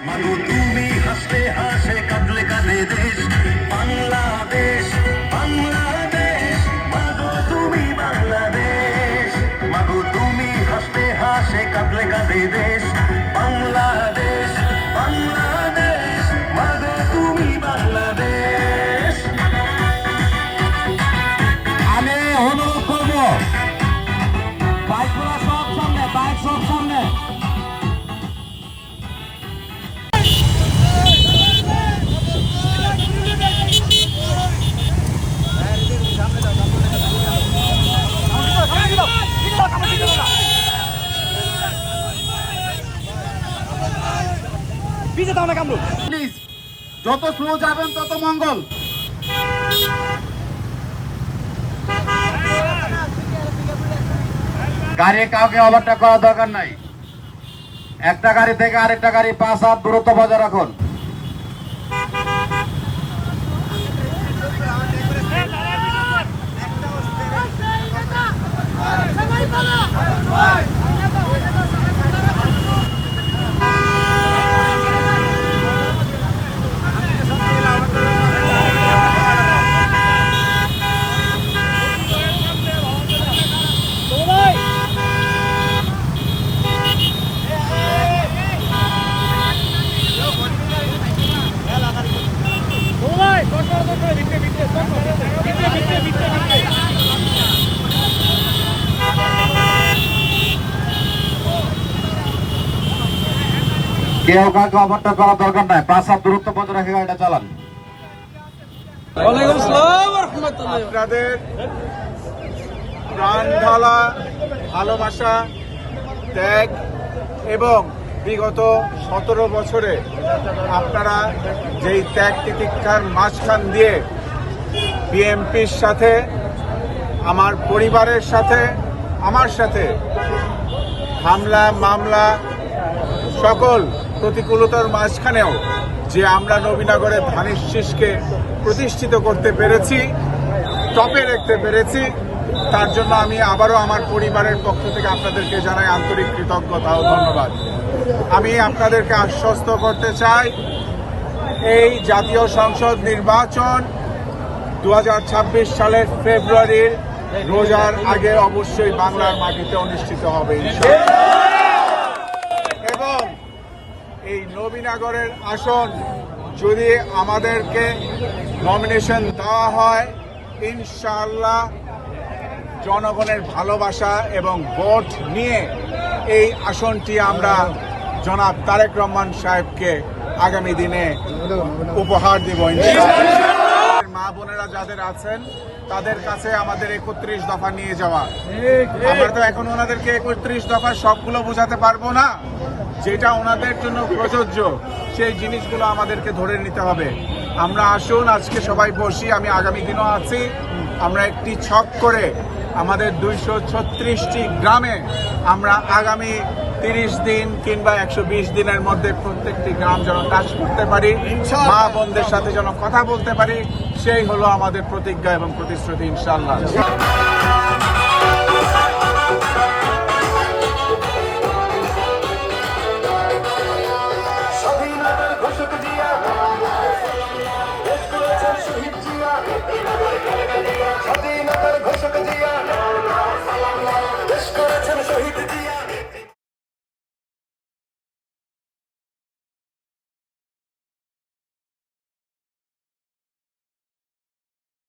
মাগো তুমি হাসতে হাসে কাঁদলে কাঁদে দেশ বাংলাদেশ বাংলাদেশ মাগো তুমি বাংলাদেশ মাগো তুমি হাসতে হাসে কাঁদলে কাঁদে দেশ বাংলাদেশ বাংলাদেশ মাগো তুমি বাংলাদেশ। আমি অনুরোধ করবো বাইকগুলো সব সামনে, বাইক সব সামনে। প্লিজ যত স্লো যাবেন তত মঙ্গল। গাড়ি কাউকে ওভারটেক করার দরকার নাই। একটা গাড়ি থেকে আরেকটা গাড়ি 5 হাত দূরত্ব বজায় রাখুন। কেউ কাউকে ওভারটেক করার দরকার নাই। 5 হাত দূরত্ব বজায় রেখে গাড়িটা চালান। ওয়ালাইকুম আসসালাম ওয়া রাহমাতুল্লাহ। আপনাদের প্রাণ ঢালা ভালোবাসা, ত্যাগ এবং বিগত 17 বছরে আপনারা যেই ত্যাগ তিতিক্ষার মাঝখান দিয়ে বিএনপির সাথে, আমার পরিবারের সাথে, আমার সাথে হামলা মামলা সকল প্রতিকূলতার মাঝখানেও যে আমরা নবীনগরের ধানের শীষকে প্রতিষ্ঠিত করতে পেরেছি, টপে রাখতে পেরেছি, তার জন্য আমি আবারও আমার পরিবারের পক্ষ থেকে আপনাদেরকে জানাই আন্তরিক কৃতজ্ঞতা ও ধন্যবাদ। আমি আপনাদেরকে আশ্বস্ত করতে চাই, এই জাতীয় সংসদ নির্বাচন 2026 সালের ফেব্রুয়ারির রোজার আগে অবশ্যই বাংলার মাটিতে অনুষ্ঠিত হবে এবং এই নবীনগরের আসন যদি আমাদেরকে নমিনেশন দেওয়া হয়, ইনশাআল্লাহ জনগণের ভালোবাসা এবং ভোট নিয়ে এই আসনটি আমরা জনাব তারেক রহমান সাহেবকে আগামী দিনে উপহার দেব ইনশাআল্লাহ। মা বোনেরা যাদের আছেন তাদের কাছে আমাদের 31 দফা নিয়ে যাওয়া, আমরা তো এখন ওনাদেরকে 31 দফা সবগুলো বোঝাতে পারবো না, যেটা ওনাদের জন্য প্রযোজ্য সেই জিনিসগুলো আমাদেরকে ধরে নিতে হবে। আমরা আসুন আজকে সবাই বসি, আমি আগামী দিনও আছি, আমরা একটি ছক করে আমাদের 236টি গ্রামে আমরা আগামী 30 দিন কিংবা 120 দিনের মধ্যে প্রত্যেকটি গ্রাম যেন কাজ করতে পারি, মা বোনদের সাথে যেন কথা বলতে পারি, সেই হলো আমাদের প্রতিজ্ঞা এবং প্রতিশ্রুতি ইনশাআল্লাহ।